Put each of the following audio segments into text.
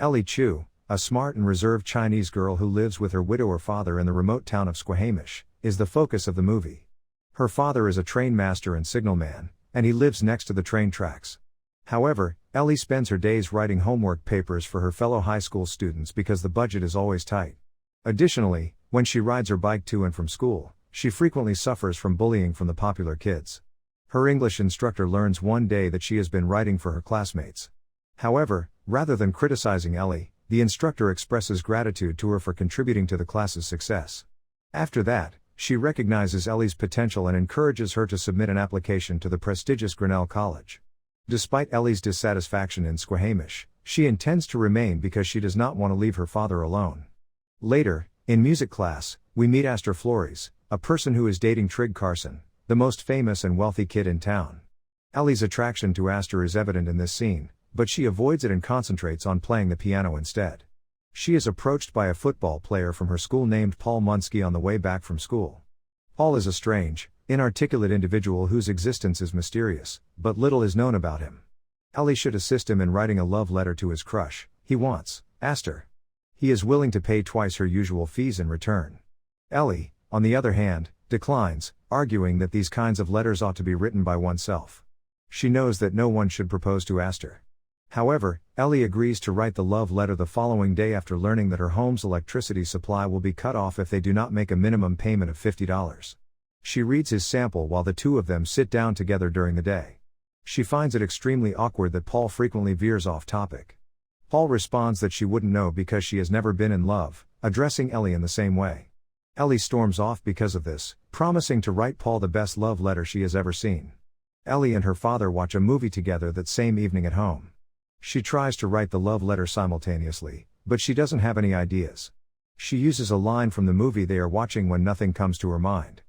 Ellie Chu, a smart and reserved Chinese girl who lives with her widower father in the remote town of Squamish, is the focus of the movie. Her father is a train master and signalman, and he lives next to the train tracks. However, Ellie spends her days writing homework papers for her fellow high school students because the budget is always tight. Additionally, when she rides her bike to and from school, she frequently suffers from bullying from the popular kids. Her English instructor learns one day that she has been writing for her classmates. However, rather than criticizing Ellie, the instructor expresses gratitude to her for contributing to the class's success. After that, she recognizes Ellie's potential and encourages her to submit an application to the prestigious Grinnell College. Despite Ellie's dissatisfaction in Squamish, she intends to remain because she does not want to leave her father alone. Later, in music class, we meet Astor Flores, a person who is dating Trig Carson, the most famous and wealthy kid in town. Ellie's attraction to Astor is evident in this scene, but she avoids it and concentrates on playing the piano instead. She is approached by a football player from her school named Paul Munsky on the way back from school. Paul is a strange, inarticulate individual whose existence is mysterious, but little is known about him. Ellie should assist him in writing a love letter to his crush. He wants Astor. He is willing to pay twice her usual fees in return. Ellie, on the other hand, declines, arguing that these kinds of letters ought to be written by oneself. She knows that no one should propose to Astor. However, Ellie agrees to write the love letter the following day after learning that her home's electricity supply will be cut off if they do not make a minimum payment of $50. She reads his sample while the two of them sit down together during the day. She finds it extremely awkward that Paul frequently veers off topic. Paul responds that she wouldn't know because she has never been in love, addressing Ellie in the same way. Ellie storms off because of this, promising to write Paul the best love letter she has ever seen. Ellie and her father watch a movie together that same evening at home. She tries to write the love letter simultaneously, but she doesn't have any ideas. She uses a line from the movie they are watching when nothing comes to her mind.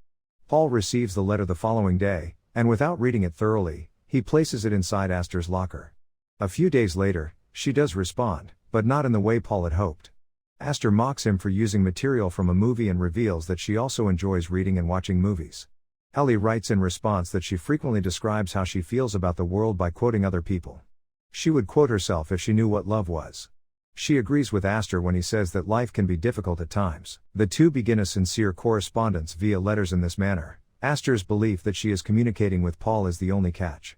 Paul receives the letter the following day, and without reading it thoroughly, he places it inside Astor's locker. A few days later, she does respond, but not in the way Paul had hoped. Astor mocks him for using material from a movie and reveals that she also enjoys reading and watching movies. Ellie writes in response that she frequently describes how she feels about the world by quoting other people. She would quote herself if she knew what love was. She agrees with Astor when he says that life can be difficult at times. The two begin a sincere correspondence via letters in this manner. Astor's belief that she is communicating with Paul is the only catch.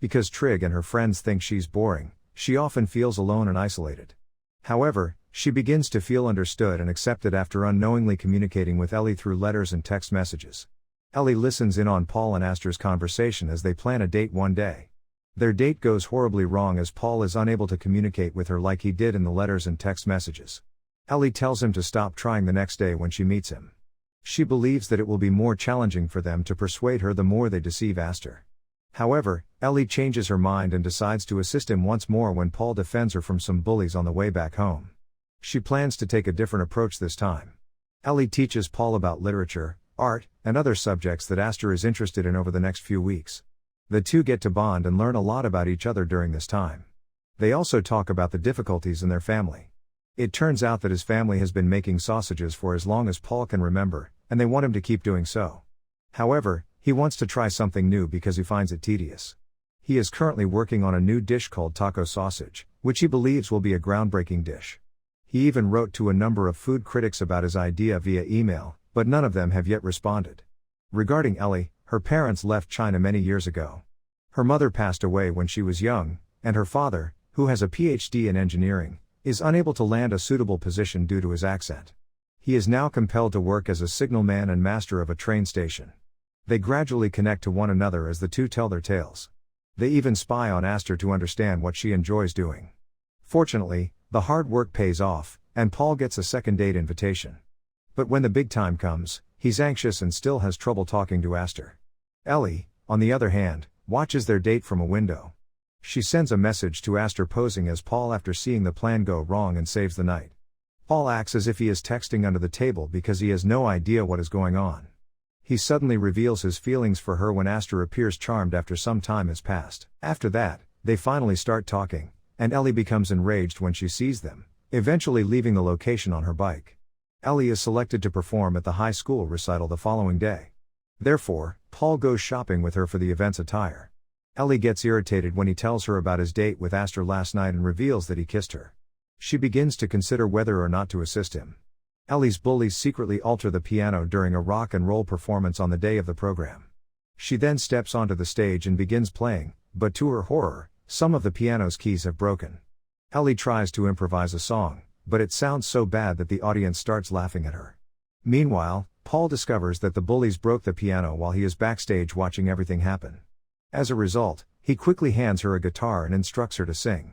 Because Trig and her friends think she's boring, she often feels alone and isolated. However, she begins to feel understood and accepted after unknowingly communicating with Ellie through letters and text messages. Ellie listens in on Paul and Astor's conversation as they plan a date one day. Their date goes horribly wrong as Paul is unable to communicate with her like he did in the letters and text messages. Ellie tells him to stop trying the next day when she meets him. She believes that it will be more challenging for them to persuade her the more they deceive Astor. However, Ellie changes her mind and decides to assist him once more when Paul defends her from some bullies on the way back home. She plans to take a different approach this time. Ellie teaches Paul about literature, art, and other subjects that Astor is interested in over the next few weeks. The two get to bond and learn a lot about each other during this time. They also talk about the difficulties in their family. It turns out that his family has been making sausages for as long as Paul can remember, and they want him to keep doing so. However, he wants to try something new because he finds it tedious. He is currently working on a new dish called taco sausage, which he believes will be a groundbreaking dish. He even wrote to a number of food critics about his idea via email, but none of them have yet responded. Regarding Ellie, her parents left China many years ago. Her mother passed away when she was young, and her father, who has a PhD in engineering, is unable to land a suitable position due to his accent. He is now compelled to work as a signalman and master of a train station. They gradually connect to one another as the two tell their tales. They even spy on Astor to understand what she enjoys doing. Fortunately, the hard work pays off, and Paul gets a second date invitation. But when the big time comes, he's anxious and still has trouble talking to Astor. Ellie, on the other hand, watches their date from a window. She sends a message to Astor posing as Paul after seeing the plan go wrong and saves the night. Paul acts as if he is texting under the table because he has no idea what is going on. He suddenly reveals his feelings for her when Astor appears charmed after some time has passed. After that, they finally start talking, and Ellie becomes enraged when she sees them, eventually leaving the location on her bike. Ellie is selected to perform at the high school recital the following day. Therefore, Paul goes shopping with her for the event's attire. Ellie gets irritated when he tells her about his date with Astor last night and reveals that he kissed her. She begins to consider whether or not to assist him. Ellie's bullies secretly alter the piano during a rock and roll performance on the day of the program. She then steps onto the stage and begins playing, but to her horror, some of the piano's keys have broken. Ellie tries to improvise a song, but it sounds so bad that the audience starts laughing at her. Meanwhile, Paul discovers that the bullies broke the piano while he is backstage watching everything happen. As a result, he quickly hands her a guitar and instructs her to sing.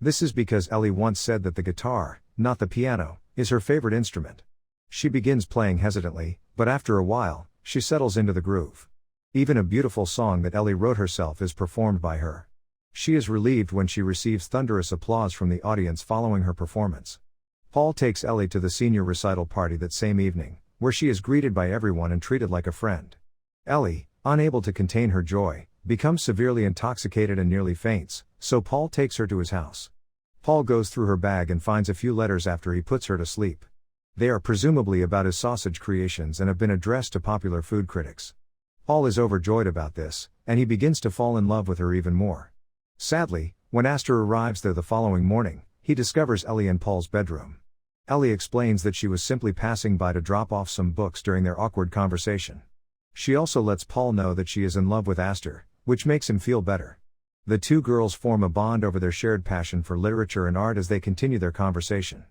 This is because Ellie once said that the guitar, not the piano, is her favorite instrument. She begins playing hesitantly, but after a while, she settles into the groove. Even a beautiful song that Ellie wrote herself is performed by her. She is relieved when she receives thunderous applause from the audience following her performance. Paul takes Ellie to the senior recital party that same evening, where she is greeted by everyone and treated like a friend. Ellie, unable to contain her joy, becomes severely intoxicated and nearly faints, so Paul takes her to his house. Paul goes through her bag and finds a few letters after he puts her to sleep. They are presumably about his sausage creations and have been addressed to popular food critics. Paul is overjoyed about this, and he begins to fall in love with her even more. Sadly, when Astor arrives there the following morning, he discovers Ellie in Paul's bedroom. Ellie explains that she was simply passing by to drop off some books during their awkward conversation. She also lets Paul know that she is in love with Astor, which makes him feel better. The two girls form a bond over their shared passion for literature and art as they continue their conversation.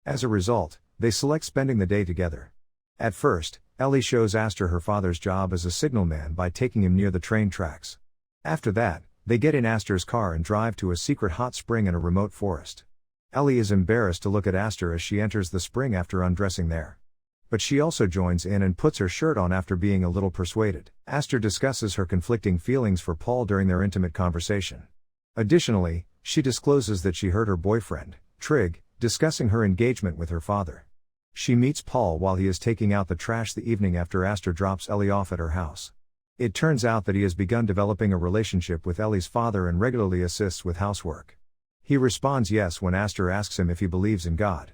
As a result, they select spending the day together. At first, Ellie shows Astor her father's job as a signalman by taking him near the train tracks. After that, they get in Astor's car and drive to a secret hot spring in a remote forest. Ellie is embarrassed to look at Astor as she enters the spring after undressing there. But she also joins in and puts her shirt on after being a little persuaded. Astor discusses her conflicting feelings for Paul during their intimate conversation. Additionally, she discloses that she heard her boyfriend, Trig, discussing her engagement with her father. She meets Paul while he is taking out the trash the evening after Astor drops Ellie off at her house. It turns out that he has begun developing a relationship with Ellie's father and regularly assists with housework. He responds yes when Astor asks him if he believes in God.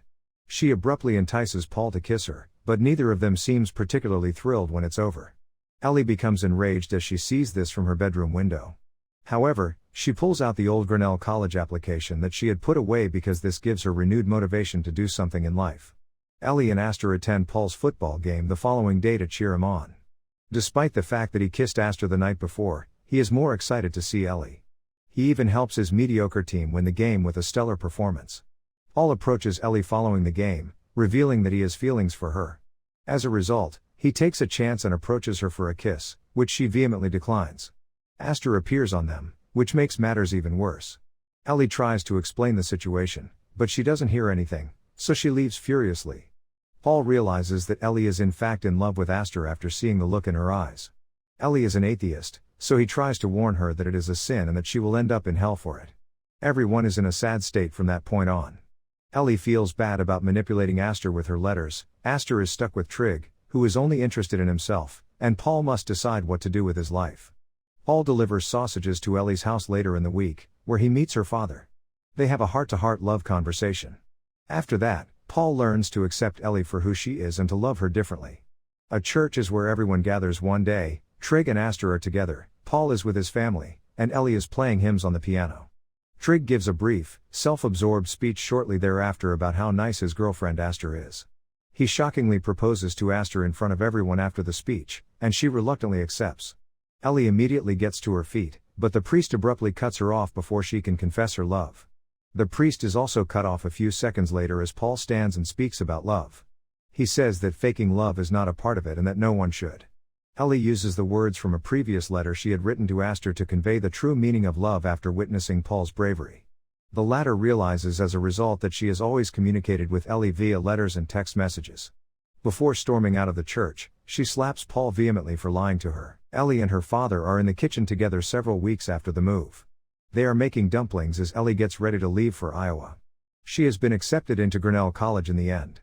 She abruptly entices Paul to kiss her, but neither of them seems particularly thrilled when it's over. Ellie becomes enraged as she sees this from her bedroom window. However, she pulls out the old Grinnell College application that she had put away because this gives her renewed motivation to do something in life. Ellie and Astor attend Paul's football game the following day to cheer him on. Despite the fact that he kissed Astor the night before, he is more excited to see Ellie. He even helps his mediocre team win the game with a stellar performance. Paul approaches Ellie following the game, revealing that he has feelings for her. As a result, he takes a chance and approaches her for a kiss, which she vehemently declines. Astor appears on them, which makes matters even worse. Ellie tries to explain the situation, but she doesn't hear anything, so she leaves furiously. Paul realizes that Ellie is in fact in love with Astor after seeing the look in her eyes. Ellie is an atheist, so he tries to warn her that it is a sin and that she will end up in hell for it. Everyone is in a sad state from that point on. Ellie feels bad about manipulating Astor with her letters. Astor is stuck with Trig, who is only interested in himself, and Paul must decide what to do with his life. Paul delivers sausages to Ellie's house later in the week, where he meets her father. They have a heart-to-heart love conversation. After that, Paul learns to accept Ellie for who she is and to love her differently. A church is where everyone gathers one day. Trig and Astor are together, Paul is with his family, and Ellie is playing hymns on the piano. Trig gives a brief, self-absorbed speech shortly thereafter about how nice his girlfriend Astor is. He shockingly proposes to Astor in front of everyone after the speech, and she reluctantly accepts. Ellie immediately gets to her feet, but the priest abruptly cuts her off before she can confess her love. The priest is also cut off a few seconds later as Paul stands and speaks about love. He says that faking love is not a part of it and that no one should. Ellie uses the words from a previous letter she had written to Astor to convey the true meaning of love after witnessing Paul's bravery. The latter realizes as a result that she has always communicated with Ellie via letters and text messages. Before storming out of the church, she slaps Paul vehemently for lying to her. Ellie and her father are in the kitchen together several weeks after the move. They are making dumplings as Ellie gets ready to leave for Iowa. She has been accepted into Grinnell College in the end.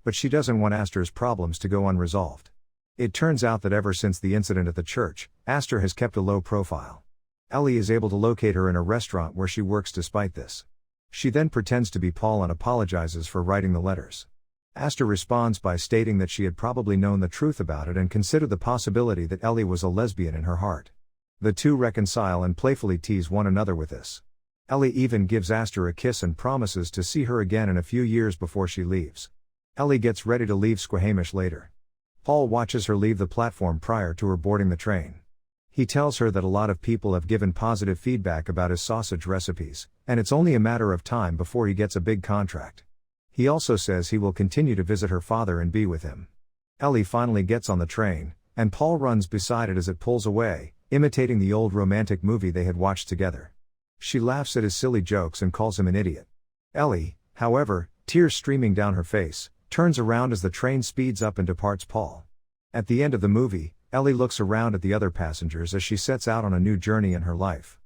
But she doesn't want Astor's problems to go unresolved. It turns out that ever since the incident at the church, Astor has kept a low profile. Ellie is able to locate her in a restaurant where she works despite this. She then pretends to be Paul and apologizes for writing the letters. Astor responds by stating that she had probably known the truth about it and considered the possibility that Ellie was a lesbian in her heart. The two reconcile and playfully tease one another with this. Ellie even gives Astor a kiss and promises to see her again in a few years before she leaves. Ellie gets ready to leave Squamish later. Paul watches her leave the platform prior to her boarding the train. He tells her that a lot of people have given positive feedback about his sausage recipes, and it's only a matter of time before he gets a big contract. He also says he will continue to visit her father and be with him. Ellie finally gets on the train, and Paul runs beside it as it pulls away, imitating the old romantic movie they had watched together. She laughs at his silly jokes and calls him an idiot. Ellie, however, tears streaming down her face, turns around as the train speeds up and departs Paul. At the end of the movie, Ellie looks around at the other passengers as she sets out on a new journey in her life.